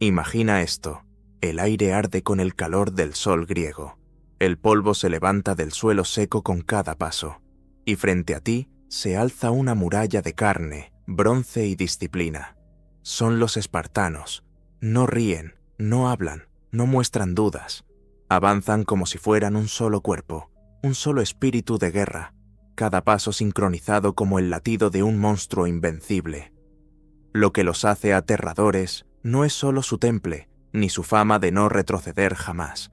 Imagina esto. El aire arde con el calor del sol griego. El polvo se levanta del suelo seco con cada paso. Y frente a ti se alza una muralla de carne, bronce y disciplina. Son los espartanos. No ríen, no hablan, no muestran dudas. Avanzan como si fueran un solo cuerpo, un solo espíritu de guerra, cada paso sincronizado como el latido de un monstruo invencible. Lo que los hace aterradores no es solo su temple, ni su fama de no retroceder jamás.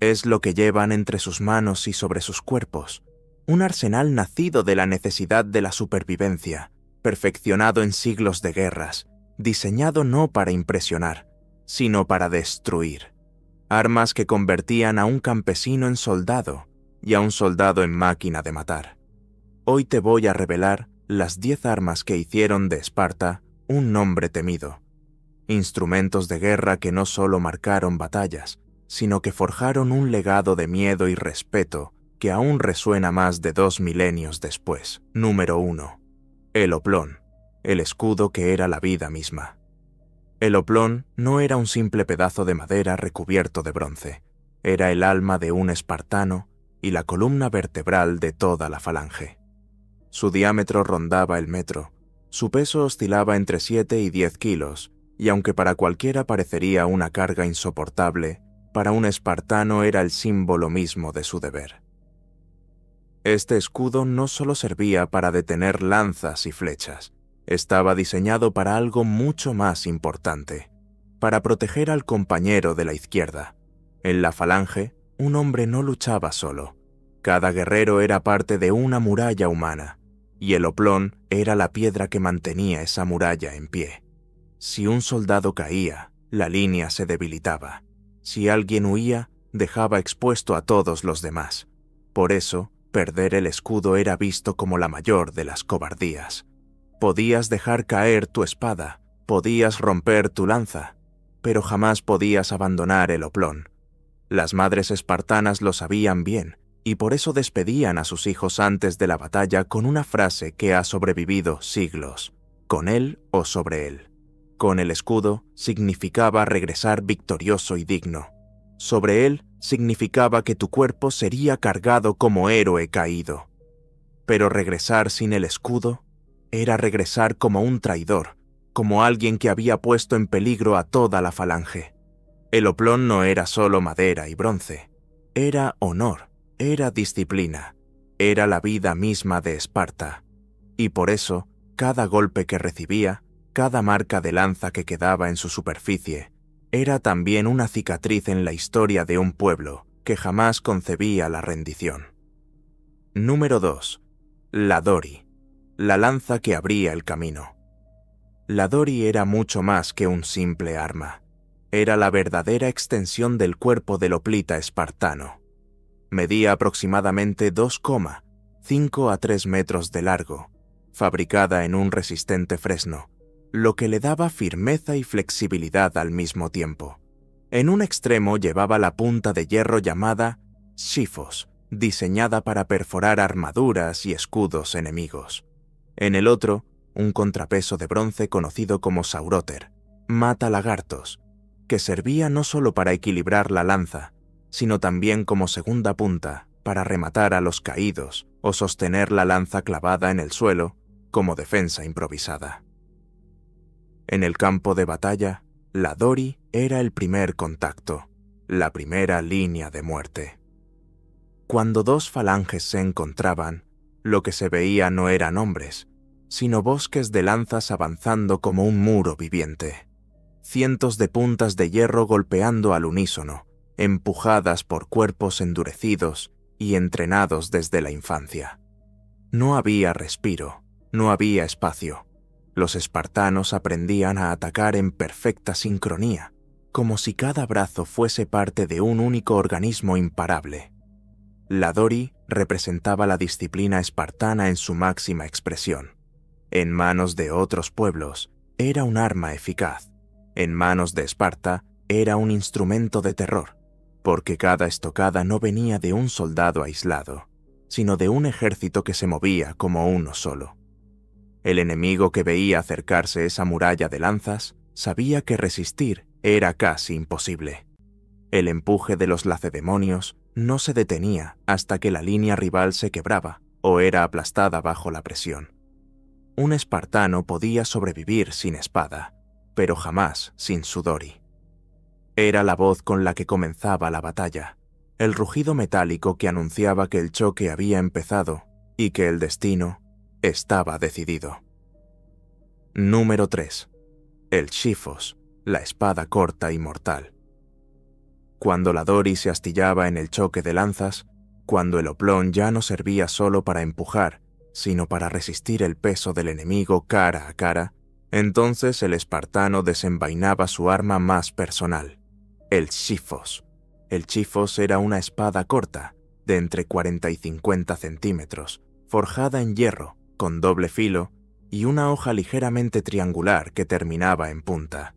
Es lo que llevan entre sus manos y sobre sus cuerpos, un arsenal nacido de la necesidad de la supervivencia, perfeccionado en siglos de guerras, diseñado no para impresionar, sino para destruir. Armas que convertían a un campesino en soldado y a un soldado en máquina de matar. Hoy te voy a revelar las 10 armas que hicieron de Esparta un nombre temido. Instrumentos de guerra que no solo marcaron batallas, sino que forjaron un legado de miedo y respeto que aún resuena más de 2 milenios después. Número 1. El oplón, el escudo que era la vida misma. El oplón no era un simple pedazo de madera recubierto de bronce, era el alma de un espartano y la columna vertebral de toda la falange. Su diámetro rondaba el metro, su peso oscilaba entre 7 y 10 kilos, y aunque para cualquiera parecería una carga insoportable, para un espartano era el símbolo mismo de su deber. Este escudo no solo servía para detener lanzas y flechas, estaba diseñado para algo mucho más importante, para proteger al compañero de la izquierda. En la falange, un hombre no luchaba solo. Cada guerrero era parte de una muralla humana, y el oplón era la piedra que mantenía esa muralla en pie. Si un soldado caía, la línea se debilitaba. Si alguien huía, dejaba expuesto a todos los demás. Por eso, perder el escudo era visto como la mayor de las cobardías. Podías dejar caer tu espada, podías romper tu lanza, pero jamás podías abandonar el oplón. Las madres espartanas lo sabían bien, y por eso despedían a sus hijos antes de la batalla con una frase que ha sobrevivido siglos: con él o sobre él. Con el escudo significaba regresar victorioso y digno. Sobre él significaba que tu cuerpo sería cargado como héroe caído. Pero regresar sin el escudo era regresar como un traidor, como alguien que había puesto en peligro a toda la falange. El oplón no era solo madera y bronce, era honor, era disciplina, era la vida misma de Esparta. Y por eso, cada golpe que recibía, cada marca de lanza que quedaba en su superficie, era también una cicatriz en la historia de un pueblo que jamás concebía la rendición. Número 2. La dori, la lanza que abría el camino. La dori era mucho más que un simple arma. Era la verdadera extensión del cuerpo del hoplita espartano. Medía aproximadamente 2,5 a 3 metros de largo, fabricada en un resistente fresno, lo que le daba firmeza y flexibilidad al mismo tiempo. En un extremo llevaba la punta de hierro llamada Sifos, diseñada para perforar armaduras y escudos enemigos. En el otro, un contrapeso de bronce conocido como sauróter, mata lagartos, que servía no solo para equilibrar la lanza, sino también como segunda punta para rematar a los caídos o sostener la lanza clavada en el suelo como defensa improvisada. En el campo de batalla, la dori era el primer contacto, la primera línea de muerte. Cuando dos falanges se encontraban, lo que se veía no eran hombres, sino bosques de lanzas avanzando como un muro viviente. Cientos de puntas de hierro golpeando al unísono, empujadas por cuerpos endurecidos y entrenados desde la infancia. No había respiro, no había espacio. Los espartanos aprendían a atacar en perfecta sincronía, como si cada brazo fuese parte de un único organismo imparable. La dori representaba la disciplina espartana en su máxima expresión. En manos de otros pueblos, era un arma eficaz. En manos de Esparta, era un instrumento de terror, porque cada estocada no venía de un soldado aislado, sino de un ejército que se movía como uno solo. El enemigo que veía acercarse esa muralla de lanzas sabía que resistir era casi imposible. El empuje de los lacedemonios no se detenía hasta que la línea rival se quebraba o era aplastada bajo la presión. Un espartano podía sobrevivir sin espada, pero jamás sin Sudori. Era la voz con la que comenzaba la batalla, el rugido metálico que anunciaba que el choque había empezado y que el destino estaba decidido. Número 3. El Xiphos, la espada corta y mortal. Cuando la Dori se astillaba en el choque de lanzas, cuando el oplón ya no servía solo para empujar, sino para resistir el peso del enemigo cara a cara, entonces el espartano desenvainaba su arma más personal, el Xiphos. El Xiphos era una espada corta, de entre 40 y 50 centímetros, forjada en hierro, con doble filo, y una hoja ligeramente triangular que terminaba en punta.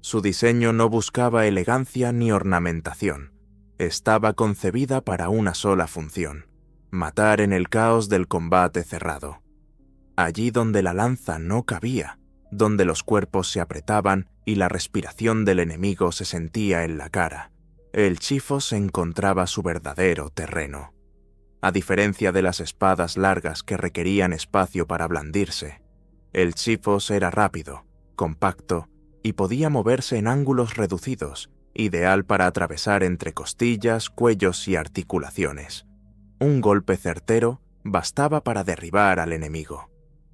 Su diseño no buscaba elegancia ni ornamentación. Estaba concebida para una sola función: matar en el caos del combate cerrado. Allí donde la lanza no cabía, donde los cuerpos se apretaban y la respiración del enemigo se sentía en la cara, el Xiphos encontraba su verdadero terreno. A diferencia de las espadas largas que requerían espacio para blandirse, el Xiphos era rápido, compacto y podía moverse en ángulos reducidos, ideal para atravesar entre costillas, cuellos y articulaciones. Un golpe certero bastaba para derribar al enemigo.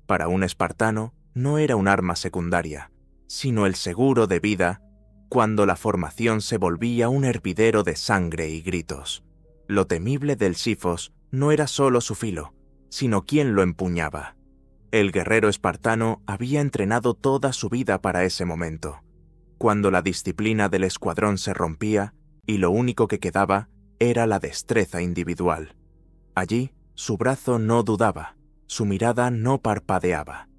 Para un espartano no era un arma secundaria, sino el seguro de vida cuando la formación se volvía un hervidero de sangre y gritos. Lo temible del Xiphos no era solo su filo, sino quien lo empuñaba. El guerrero espartano había entrenado toda su vida para ese momento, cuando la disciplina del escuadrón se rompía y lo único que quedaba era la destreza individual. Allí, su brazo no dudaba, su mirada no parpadeaba.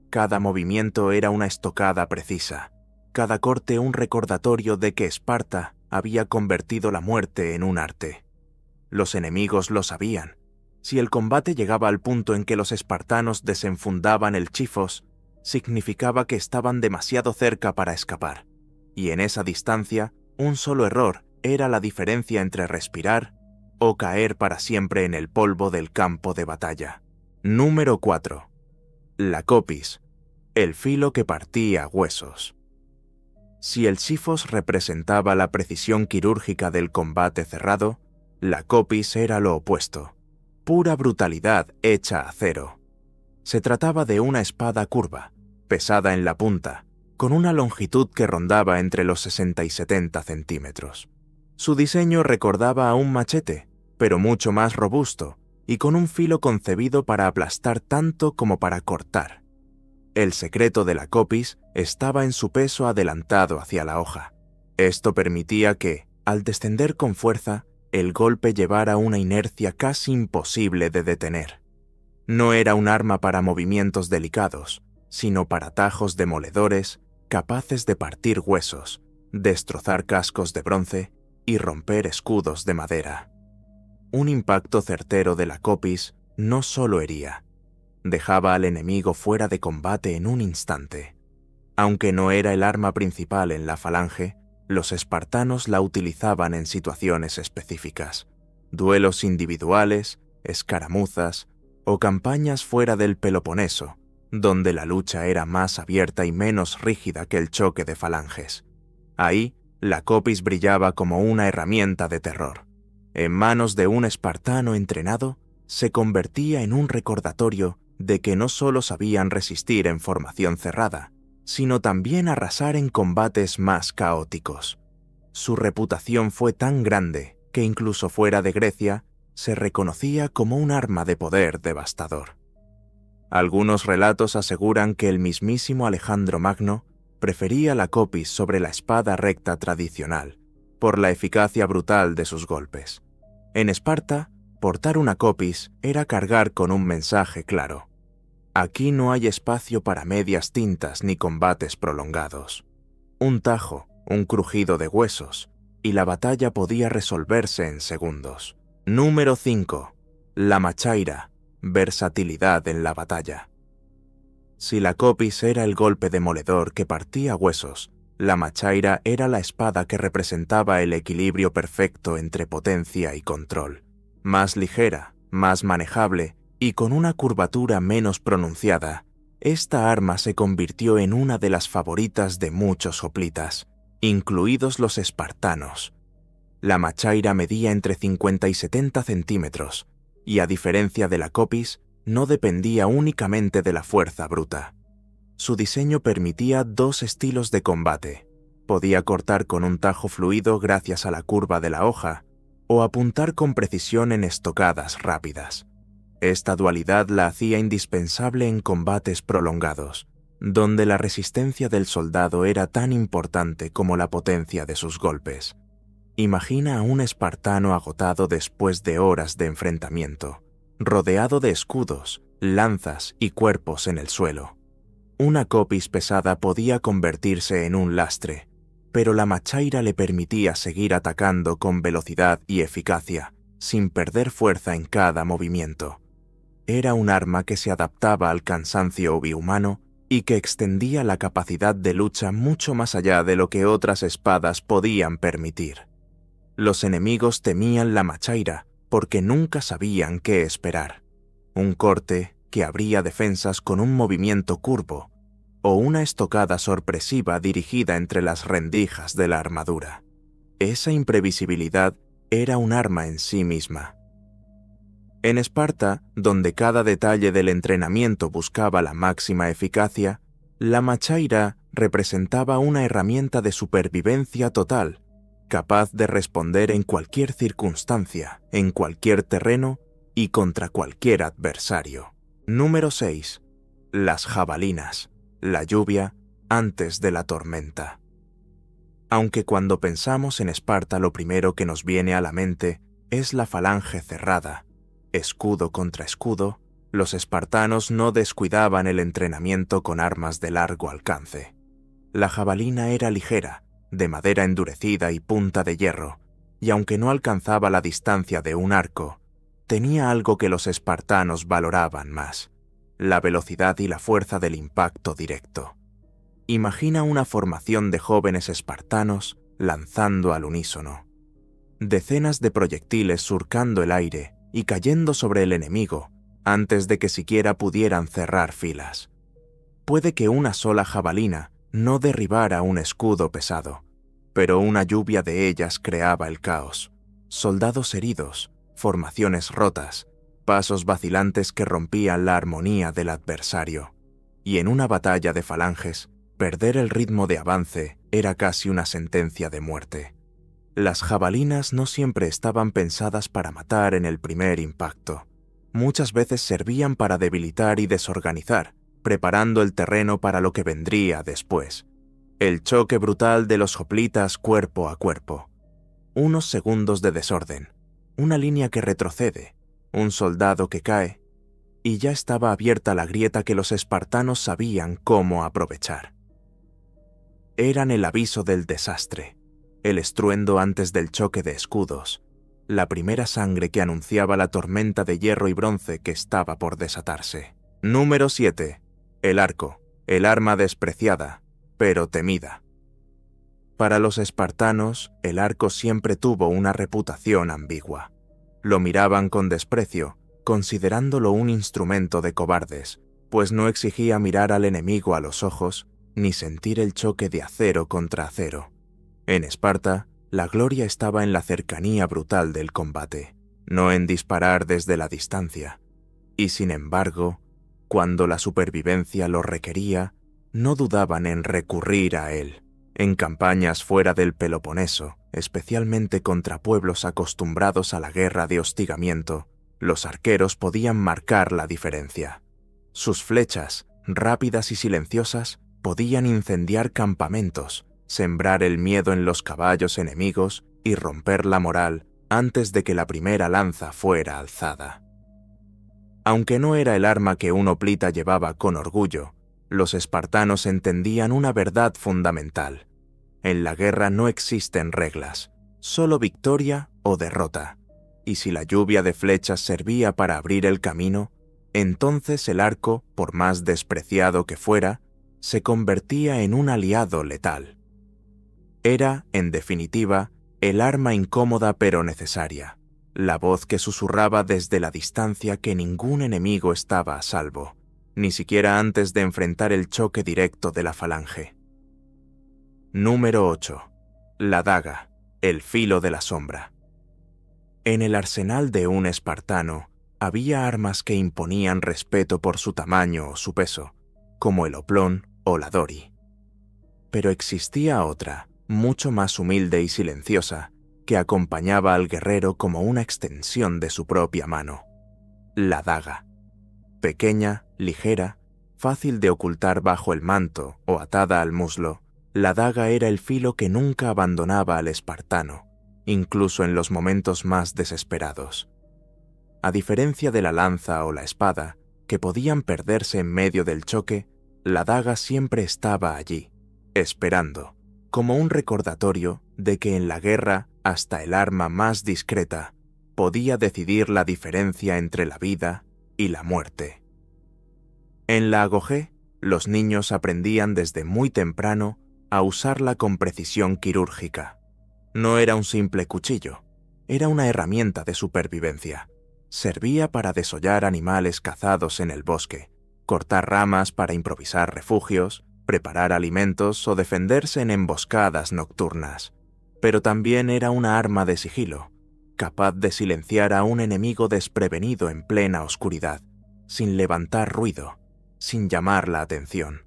Cada movimiento era una estocada precisa, cada corte un recordatorio de que Esparta había convertido la muerte en un arte. Los enemigos lo sabían. Si el combate llegaba al punto en que los espartanos desenfundaban el Xiphos, significaba que estaban demasiado cerca para escapar, y en esa distancia, un solo error era la diferencia entre respirar o caer para siempre en el polvo del campo de batalla. Número 4. La Copis, el filo que partía huesos. Si el Xiphos representaba la precisión quirúrgica del combate cerrado, la Copis era lo opuesto: pura brutalidad hecha acero. Se trataba de una espada curva, pesada en la punta, con una longitud que rondaba entre los 60 y 70 centímetros. Su diseño recordaba a un machete, pero mucho más robusto, y con un filo concebido para aplastar tanto como para cortar. El secreto de la Copis estaba en su peso adelantado hacia la hoja. Esto permitía que, al descender con fuerza, el golpe llevara una inercia casi imposible de detener. No era un arma para movimientos delicados, sino para tajos demoledores capaces de partir huesos, destrozar cascos de bronce y romper escudos de madera. Un impacto certero de la Copis no solo hería, dejaba al enemigo fuera de combate en un instante. Aunque no era el arma principal en la falange, los espartanos la utilizaban en situaciones específicas: duelos individuales, escaramuzas o campañas fuera del Peloponeso, donde la lucha era más abierta y menos rígida que el choque de falanges. Ahí, la Copis brillaba como una herramienta de terror. En manos de un espartano entrenado, se convertía en un recordatorio de que no solo sabían resistir en formación cerrada, sino también arrasar en combates más caóticos. Su reputación fue tan grande que incluso fuera de Grecia se reconocía como un arma de poder devastador. Algunos relatos aseguran que el mismísimo Alejandro Magno prefería la Copis sobre la espada recta tradicional, por la eficacia brutal de sus golpes. En Esparta, portar una Copis era cargar con un mensaje claro: aquí no hay espacio para medias tintas ni combates prolongados. Un tajo, un crujido de huesos, y la batalla podía resolverse en segundos. Número 5. La machaira, versatilidad en la batalla. Si la Copis era el golpe demoledor que partía huesos, La machaira era la espada que representaba el equilibrio perfecto entre potencia y control. Más ligera, más manejable y con una curvatura menos pronunciada, esta arma se convirtió en una de las favoritas de muchos hoplitas, incluidos los espartanos. La machaira medía entre 50 y 70 centímetros, y a diferencia de la copis, no dependía únicamente de la fuerza bruta. Su diseño permitía dos estilos de combate. Podía cortar con un tajo fluido gracias a la curva de la hoja, o apuntar con precisión en estocadas rápidas. Esta dualidad la hacía indispensable en combates prolongados, donde la resistencia del soldado era tan importante como la potencia de sus golpes. Imagina a un espartano agotado después de horas de enfrentamiento, rodeado de escudos, lanzas y cuerpos en el suelo. Una copis pesada podía convertirse en un lastre, pero la machaira le permitía seguir atacando con velocidad y eficacia, sin perder fuerza en cada movimiento. Era un arma que se adaptaba al cansancio humano y que extendía la capacidad de lucha mucho más allá de lo que otras espadas podían permitir. Los enemigos temían la machaira porque nunca sabían qué esperar. Un corte que abría defensas con un movimiento curvo, o una estocada sorpresiva dirigida entre las rendijas de la armadura. Esa imprevisibilidad era un arma en sí misma. En Esparta, donde cada detalle del entrenamiento buscaba la máxima eficacia, la machaira representaba una herramienta de supervivencia total, capaz de responder en cualquier circunstancia, en cualquier terreno y contra cualquier adversario. Número 6. Las jabalinas. La lluvia antes de la tormenta. Aunque cuando pensamos en Esparta lo primero que nos viene a la mente es la falange cerrada, escudo contra escudo, los espartanos no descuidaban el entrenamiento con armas de largo alcance. La jabalina era ligera, de madera endurecida y punta de hierro, y aunque no alcanzaba la distancia de un arco, tenía algo que los espartanos valoraban más: la velocidad y la fuerza del impacto directo. Imagina una formación de jóvenes espartanos lanzando al unísono. Decenas de proyectiles surcando el aire y cayendo sobre el enemigo antes de que siquiera pudieran cerrar filas. Puede que una sola jabalina no derribara un escudo pesado, pero una lluvia de ellas creaba el caos. Soldados heridos, formaciones rotas, pasos vacilantes que rompían la armonía del adversario. Y en una batalla de falanges, perder el ritmo de avance era casi una sentencia de muerte. Las jabalinas no siempre estaban pensadas para matar en el primer impacto. Muchas veces servían para debilitar y desorganizar, preparando el terreno para lo que vendría después. El choque brutal de los hoplitas cuerpo a cuerpo. Unos segundos de desorden, una línea que retrocede, un soldado que cae, y ya estaba abierta la grieta que los espartanos sabían cómo aprovechar. Eran el aviso del desastre, el estruendo antes del choque de escudos, la primera sangre que anunciaba la tormenta de hierro y bronce que estaba por desatarse. Número 7. El arco, el arma despreciada, pero temida. Para los espartanos, el arco siempre tuvo una reputación ambigua. Lo miraban con desprecio, considerándolo un instrumento de cobardes, pues no exigía mirar al enemigo a los ojos ni sentir el choque de acero contra acero. En Esparta, la gloria estaba en la cercanía brutal del combate, no en disparar desde la distancia. Y sin embargo, cuando la supervivencia lo requería, no dudaban en recurrir a él. En campañas fuera del Peloponeso, especialmente contra pueblos acostumbrados a la guerra de hostigamiento, los arqueros podían marcar la diferencia. Sus flechas, rápidas y silenciosas, podían incendiar campamentos, sembrar el miedo en los caballos enemigos y romper la moral antes de que la primera lanza fuera alzada. Aunque no era el arma que un hoplita llevaba con orgullo, los espartanos entendían una verdad fundamental. En la guerra no existen reglas, solo victoria o derrota. Y si la lluvia de flechas servía para abrir el camino, entonces el arco, por más despreciado que fuera, se convertía en un aliado letal. Era, en definitiva, el arma incómoda pero necesaria, la voz que susurraba desde la distancia que ningún enemigo estaba a salvo, ni siquiera antes de enfrentar el choque directo de la falange. Número 8. La daga, el filo de la sombra. En el arsenal de un espartano había armas que imponían respeto por su tamaño o su peso, como el oplón o la dori. Pero existía otra, mucho más humilde y silenciosa, que acompañaba al guerrero como una extensión de su propia mano: la daga. Pequeña, ligera, fácil de ocultar bajo el manto o atada al muslo, la daga era el filo que nunca abandonaba al espartano, incluso en los momentos más desesperados. A diferencia de la lanza o la espada, que podían perderse en medio del choque, la daga siempre estaba allí, esperando, como un recordatorio de que en la guerra hasta el arma más discreta podía decidir la diferencia entre la vida y la muerte. En la Agogé, los niños aprendían desde muy temprano a usarla con precisión quirúrgica. No era un simple cuchillo, era una herramienta de supervivencia. Servía para desollar animales cazados en el bosque, cortar ramas para improvisar refugios, preparar alimentos o defenderse en emboscadas nocturnas. Pero también era una arma de sigilo, capaz de silenciar a un enemigo desprevenido en plena oscuridad, sin levantar ruido, sin llamar la atención.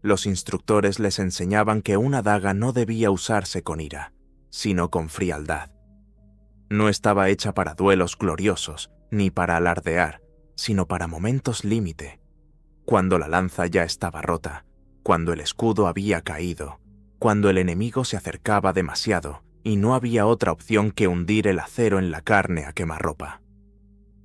Los instructores les enseñaban que una daga no debía usarse con ira, sino con frialdad. No estaba hecha para duelos gloriosos, ni para alardear, sino para momentos límite. Cuando la lanza ya estaba rota, cuando el escudo había caído, cuando el enemigo se acercaba demasiado y no había otra opción que hundir el acero en la carne a quemarropa.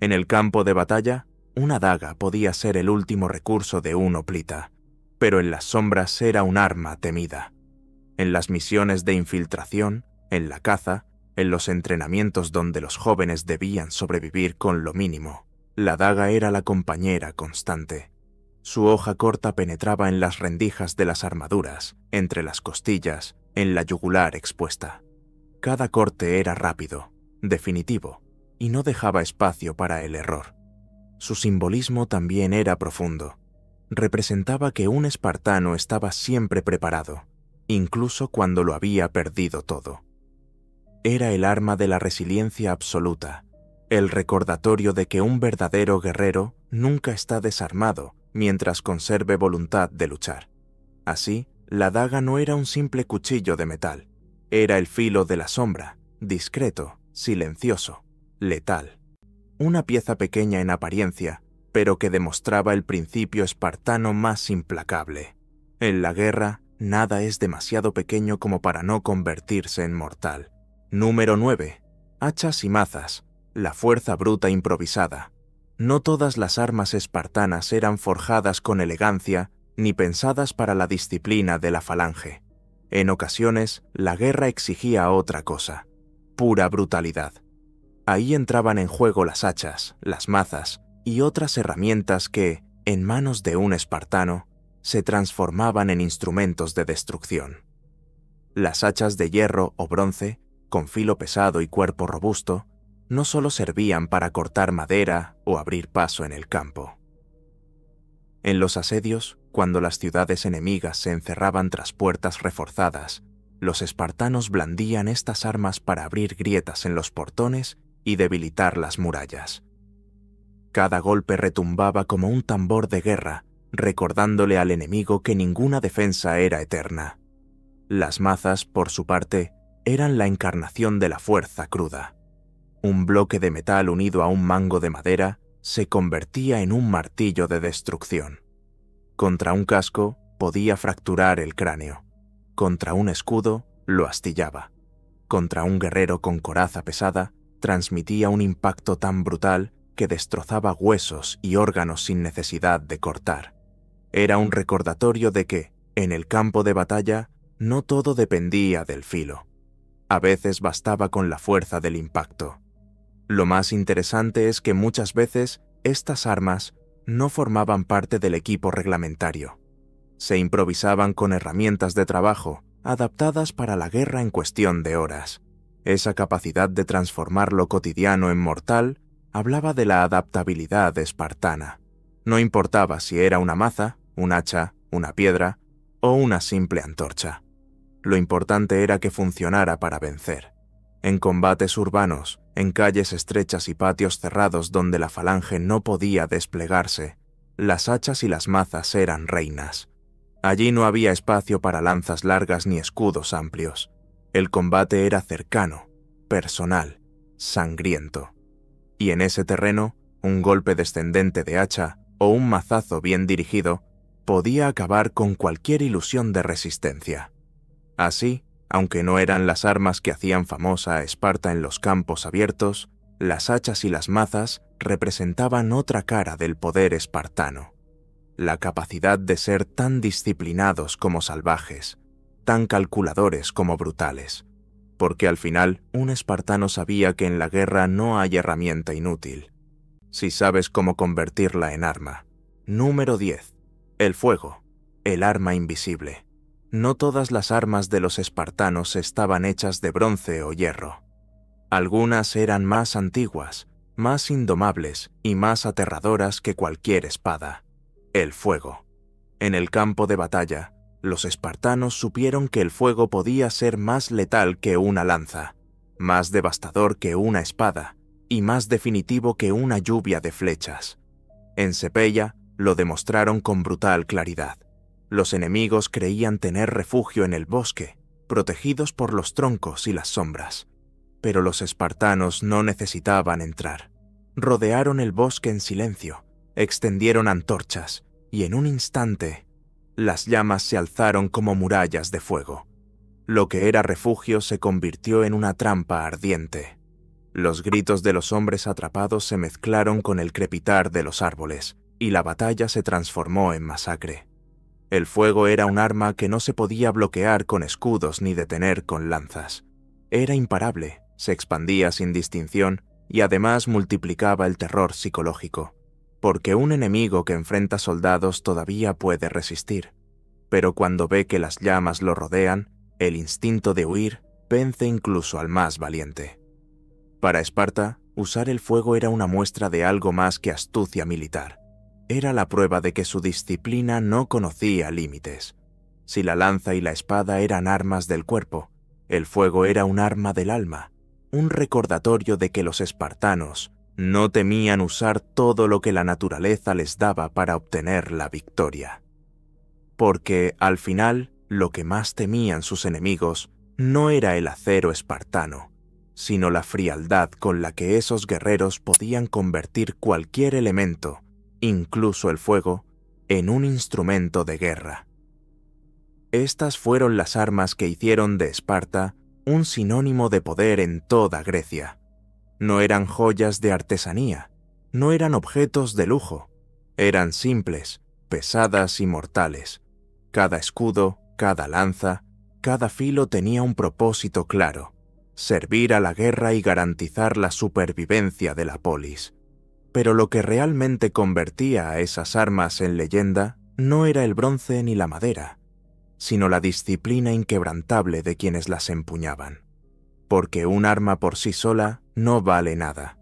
En el campo de batalla, una daga podía ser el último recurso de un hoplita, pero en las sombras era un arma temida. En las misiones de infiltración, en la caza, en los entrenamientos donde los jóvenes debían sobrevivir con lo mínimo, la daga era la compañera constante. Su hoja corta penetraba en las rendijas de las armaduras, entre las costillas, en la yugular expuesta. Cada corte era rápido, definitivo, y no dejaba espacio para el error. Su simbolismo también era profundo. Representaba que un espartano estaba siempre preparado, incluso cuando lo había perdido todo. Era el arma de la resiliencia absoluta, el recordatorio de que un verdadero guerrero nunca está desarmado mientras conserve voluntad de luchar. Así, la daga no era un simple cuchillo de metal, era el filo de la sombra, discreto, silencioso, letal. Una pieza pequeña en apariencia, pero que demostraba el principio espartano más implacable. En la guerra, nada es demasiado pequeño como para no convertirse en mortal. Número 9. Hachas y mazas, la fuerza bruta improvisada. No todas las armas espartanas eran forjadas con elegancia ni pensadas para la disciplina de la falange. En ocasiones, la guerra exigía otra cosa: pura brutalidad. Ahí entraban en juego las hachas, las mazas y otras herramientas que, en manos de un espartano, se transformaban en instrumentos de destrucción. Las hachas de hierro o bronce, con filo pesado y cuerpo robusto, no solo servían para cortar madera o abrir paso en el campo. En los asedios, cuando las ciudades enemigas se encerraban tras puertas reforzadas, los espartanos blandían estas armas para abrir grietas en los portones y debilitar las murallas. Cada golpe retumbaba como un tambor de guerra, recordándole al enemigo que ninguna defensa era eterna. Las mazas, por su parte, eran la encarnación de la fuerza cruda. Un bloque de metal unido a un mango de madera se convertía en un martillo de destrucción. Contra un casco podía fracturar el cráneo. Contra un escudo lo astillaba. Contra un guerrero con coraza pesada transmitía un impacto tan brutal que destrozaba huesos y órganos sin necesidad de cortar. Era un recordatorio de que, en el campo de batalla, no todo dependía del filo. A veces bastaba con la fuerza del impacto. Lo más interesante es que muchas veces estas armas no formaban parte del equipo reglamentario. Se improvisaban con herramientas de trabajo, adaptadas para la guerra en cuestión de horas. Esa capacidad de transformar lo cotidiano en mortal hablaba de la adaptabilidad espartana. No importaba si era una maza, un hacha, una piedra o una simple antorcha. Lo importante era que funcionara para vencer. En combates urbanos, en calles estrechas y patios cerrados donde la falange no podía desplegarse, las hachas y las mazas eran reinas. Allí no había espacio para lanzas largas ni escudos amplios. El combate era cercano, personal, sangriento. Y en ese terreno, un golpe descendente de hacha o un mazazo bien dirigido podía acabar con cualquier ilusión de resistencia. Así, aunque no eran las armas que hacían famosa a Esparta en los campos abiertos, las hachas y las mazas representaban otra cara del poder espartano. La capacidad de ser tan disciplinados como salvajes, tan calculadores como brutales. Porque al final, un espartano sabía que en la guerra no hay herramienta inútil, si sabes cómo convertirla en arma. Número 10. El fuego, el arma invisible. No todas las armas de los espartanos estaban hechas de bronce o hierro. Algunas eran más antiguas, más indomables y más aterradoras que cualquier espada. El fuego. En el campo de batalla, los espartanos supieron que el fuego podía ser más letal que una lanza, más devastador que una espada y más definitivo que una lluvia de flechas. En Sepeya lo demostraron con brutal claridad. Los enemigos creían tener refugio en el bosque, protegidos por los troncos y las sombras. Pero los espartanos no necesitaban entrar. Rodearon el bosque en silencio, extendieron antorchas, y en un instante, las llamas se alzaron como murallas de fuego. Lo que era refugio se convirtió en una trampa ardiente. Los gritos de los hombres atrapados se mezclaron con el crepitar de los árboles, y la batalla se transformó en masacre. El fuego era un arma que no se podía bloquear con escudos ni detener con lanzas. Era imparable, se expandía sin distinción y además multiplicaba el terror psicológico, porque un enemigo que enfrenta soldados todavía puede resistir, pero cuando ve que las llamas lo rodean, el instinto de huir vence incluso al más valiente. Para Esparta, usar el fuego era una muestra de algo más que astucia militar. Era la prueba de que su disciplina no conocía límites. Si la lanza y la espada eran armas del cuerpo, el fuego era un arma del alma, un recordatorio de que los espartanos no temían usar todo lo que la naturaleza les daba para obtener la victoria. Porque, al final, lo que más temían sus enemigos no era el acero espartano, sino la frialdad con la que esos guerreros podían convertir cualquier elemento, incluso el fuego, en un instrumento de guerra. Estas fueron las armas que hicieron de Esparta un sinónimo de poder en toda Grecia. No eran joyas de artesanía, no eran objetos de lujo, eran simples, pesadas y mortales. Cada escudo, cada lanza, cada filo tenía un propósito claro: servir a la guerra y garantizar la supervivencia de la polis. Pero lo que realmente convertía a esas armas en leyenda no era el bronce ni la madera, sino la disciplina inquebrantable de quienes las empuñaban. Porque un arma por sí sola no vale nada.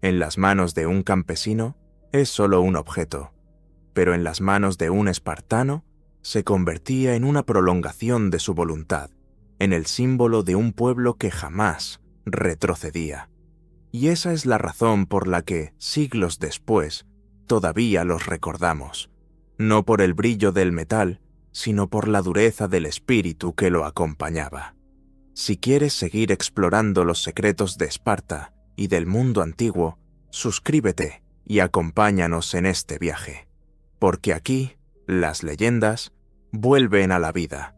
En las manos de un campesino es solo un objeto, pero en las manos de un espartano se convertía en una prolongación de su voluntad, en el símbolo de un pueblo que jamás retrocedía. Y esa es la razón por la que, siglos después, todavía los recordamos, no por el brillo del metal, sino por la dureza del espíritu que lo acompañaba. Si quieres seguir explorando los secretos de Esparta y del mundo antiguo, suscríbete y acompáñanos en este viaje, porque aquí las leyendas vuelven a la vida.